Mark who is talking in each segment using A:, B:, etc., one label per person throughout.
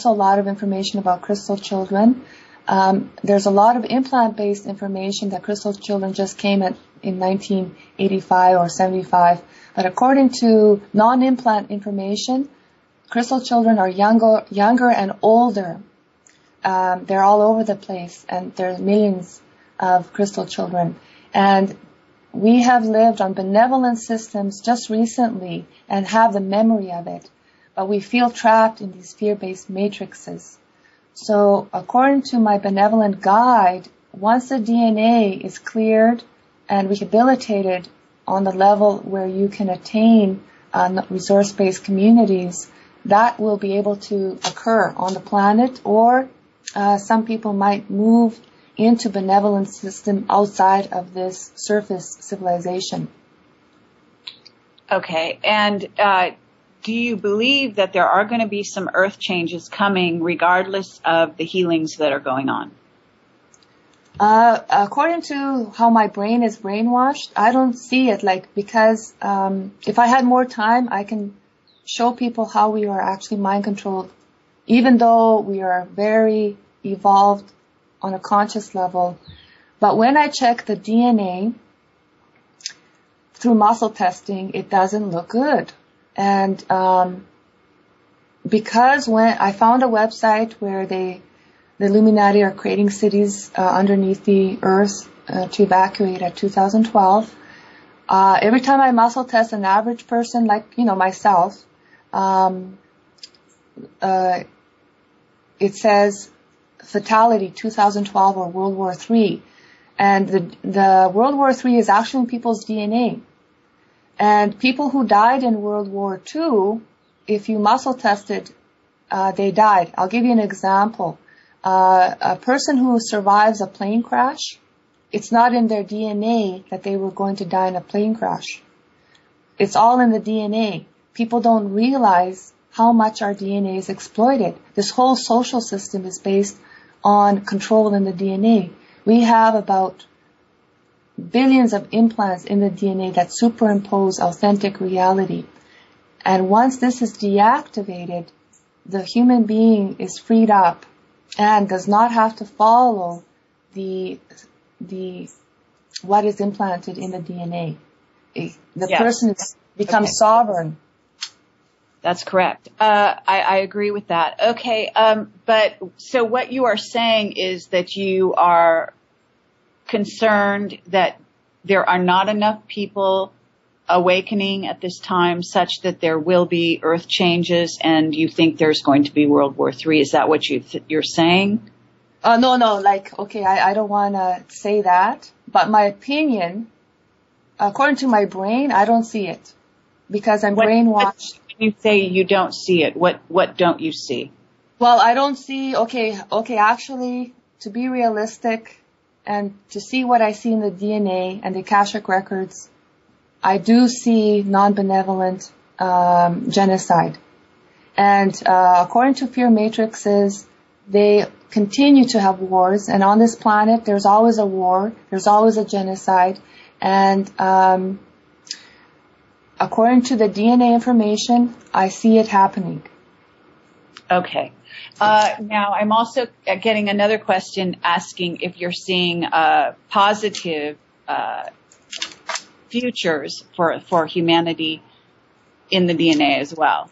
A: a lot of information about crystal children. There's a lot of implant-based information that crystal children just came in 1985 or 75. But according to non-implant information, crystal children are younger and older. They're all over the place, and there's millions of crystal children. And we have lived on benevolent systems just recently and have the memory of it, but we feel trapped in these fear-based matrices. So according to my benevolent guide, once the DNA is cleared and rehabilitated on the level where you can attain resource-based communities, that will be able to occur on the planet, or some people might move into benevolent system outside of this surface civilization.
B: Okay, and do you believe that there are going to be some earth changes coming regardless of the healings that are going on?
A: According to how my brain is brainwashed, I don't see it, because if I had more time, I can show people how we are actually mind controlled, even though we are very evolved on a conscious level. But when I check the DNA through muscle testing, it doesn't look good. And because when I found a website where the Illuminati are creating cities underneath the earth to evacuate at 2012, every time I muscle test an average person like, myself, it says fatality 2012 or World War III. And the World War III is actually in people's DNA. And people who died in World War II, if you muscle tested, they died. I'll give you an example. A person who survives a plane crash, it's not in their DNA that they were going to die in a plane crash. It's all in the DNA. People don't realize how much our DNA is exploited. This whole social system is based on control in the DNA. We have about billions of implants in the DNA that superimpose authentic reality. And once this is deactivated, the human being is freed up and does not have to follow the what is implanted in the DNA. The person becomes sovereign.
B: That's correct. I agree with that. Okay, but so what you are saying is that you are concerned that there are not enough people awakening at this time such that there will be earth changes, and you think there's going to be World War III. Is that what you're saying?
A: No. I don't want to say that. But my opinion, according to my brain, I don't see it because I'm brainwashed.
B: When you say you don't see it, what don't you see?
A: Well, I don't see, actually, to be realistic and to see what I see in the DNA and the Akashic records, I do see non-benevolent genocide. And according to fear matrices, they continue to have wars. And on this planet, there's always a war. There's always a genocide. And according to the DNA information, I see it happening.
B: Okay. Now, I'm also getting another question asking if you're seeing positive futures for humanity in the DNA as well.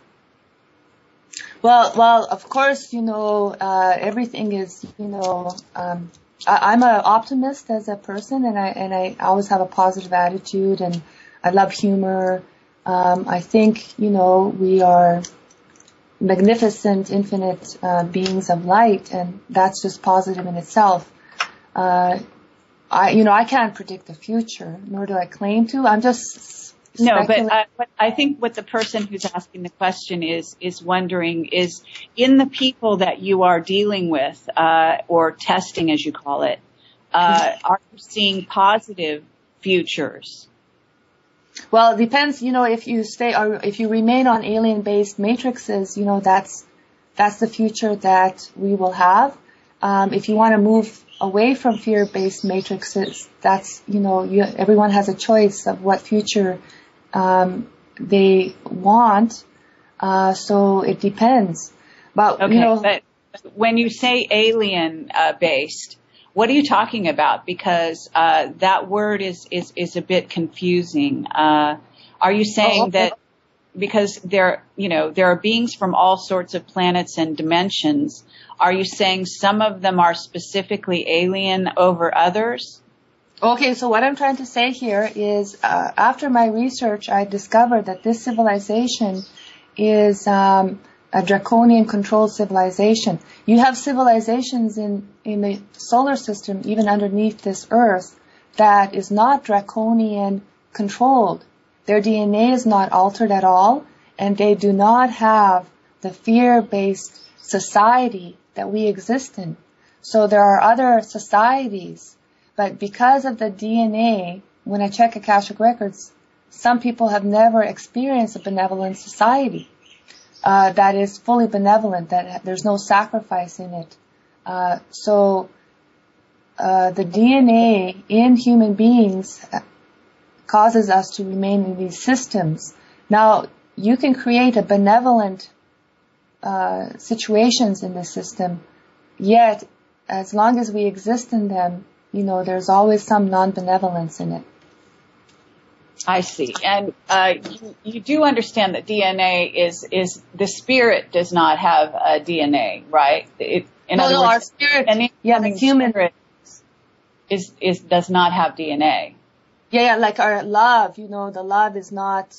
A: Well, of course, everything is, I'm an optimist as a person, and I always have a positive attitude, and I love humor. I think, we are magnificent, infinite beings of light, and that's just positive in itself. I can't predict the future, nor do I claim to. I'm just speculating.
B: No, but I think what the person who's asking the question is wondering is, in the people that you are dealing with, or testing as you call it, are you seeing positive futures?
A: Well, it depends, if you stay or if you remain on alien-based matrices, that's the future that we will have. If you want to move away from fear-based matrices, that's, everyone has a choice of what future they want. So it depends. But,
B: okay, but when you say alien based, what are you talking about? Because that word is a bit confusing. Are you saying that because there are beings from all sorts of planets and dimensions, are you saying some of them are specifically alien over others?
A: Okay, so what I'm trying to say here is after my research, I discovered that this civilization is a draconian controlled civilization. You have civilizations in the solar system, even underneath this Earth, that is not draconian controlled. Their DNA is not altered at all, and they do not have the fear-based society that we exist in. So there are other societies, but because of the DNA, when I check Akashic Records, some people have never experienced a benevolent society that is fully benevolent, that there's no sacrifice in it. So the DNA in human beings causes us to remain in these systems. Now, you can create a benevolent situations in the system, yet as long as we exist in them, there's always some non-benevolence in it.
B: I see. And you do understand that DNA is the spirit does not have a DNA, right?
A: No, our spirit, the human
B: spirit does not have DNA.
A: Yeah, like our love, the love is not,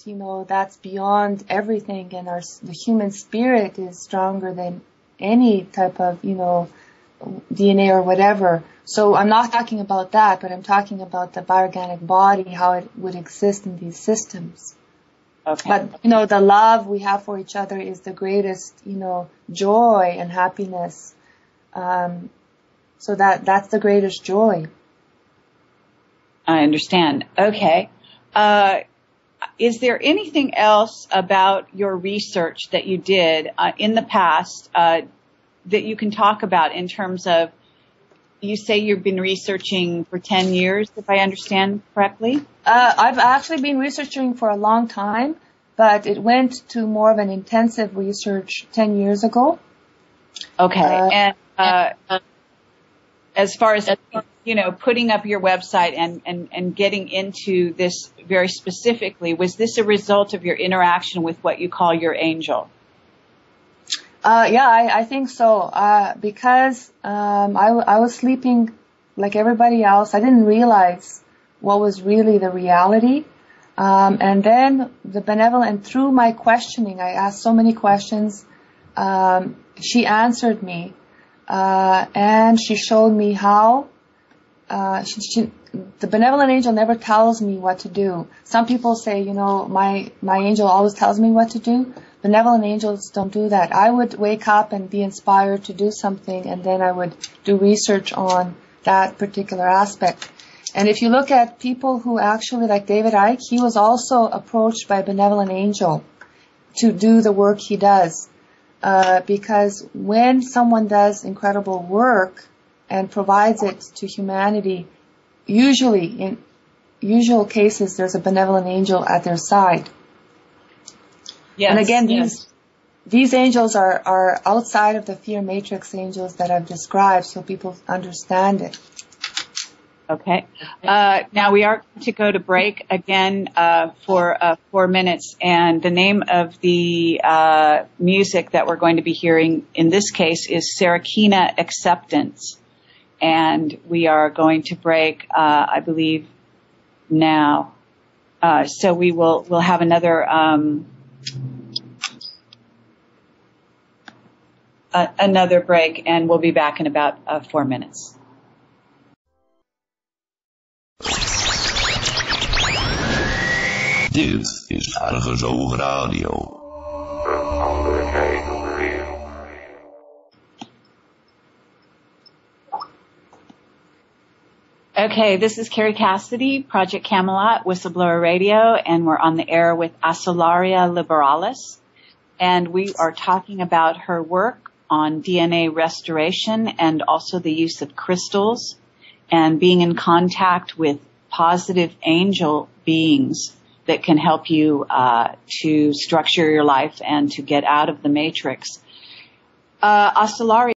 A: that's beyond everything, and the human spirit is stronger than any type of, DNA or whatever. So I'm not talking about that, but I'm talking about the bioorganic body, how it would exist in these systems.
B: Okay.
A: But, the love we have for each other is the greatest, joy and happiness. So that's the greatest joy.
B: I understand. Okay. Is there anything else about your research that you did in the past that you can talk about in terms of, you say you've been researching for 10 years, if I understand correctly?
A: I've actually been researching for a long time, but it went to more of an intensive research 10 years ago.
B: Okay. And as far as, putting up your website and getting into this very specifically, was this a result of your interaction with what you call your angel?
A: Yeah, I think so. Because I was sleeping like everybody else. I didn't realize what was really the reality. And then the benevolent, through my questioning, I asked so many questions. She answered me, and she showed me how. The benevolent angel never tells me what to do. Some people say, my angel always tells me what to do. Benevolent angels don't do that. I would wake up and be inspired to do something, and then I would do research on that particular aspect. And if you look at people who actually, like David Icke, he was also approached by a benevolent angel to do the work he does. Because when someone does incredible work and provides it to humanity, usually, in usual cases, there's a benevolent angel at their side.
B: Yes,
A: and again, these angels are outside of the fear matrix angels that I've described, so people understand it.
B: Okay. Now we are going to go to break again for 4 minutes, and the name of the music that we're going to be hearing in this case is Sarakina Acceptance, and we are going to break, I believe, now. So we'll have another break, and we'll be back in about 4 minutes.
C: Dit is Argusoog Radio. Een andere kijk op de wereld.
B: Okay, this is Carrie Cassidy, Project Camelot, Whistleblower Radio, and we're on the air with Asolaria Liberalis, and we are talking about her work on DNA restoration and also the use of crystals and being in contact with positive angel beings that can help you to structure your life and to get out of the matrix. Oscillari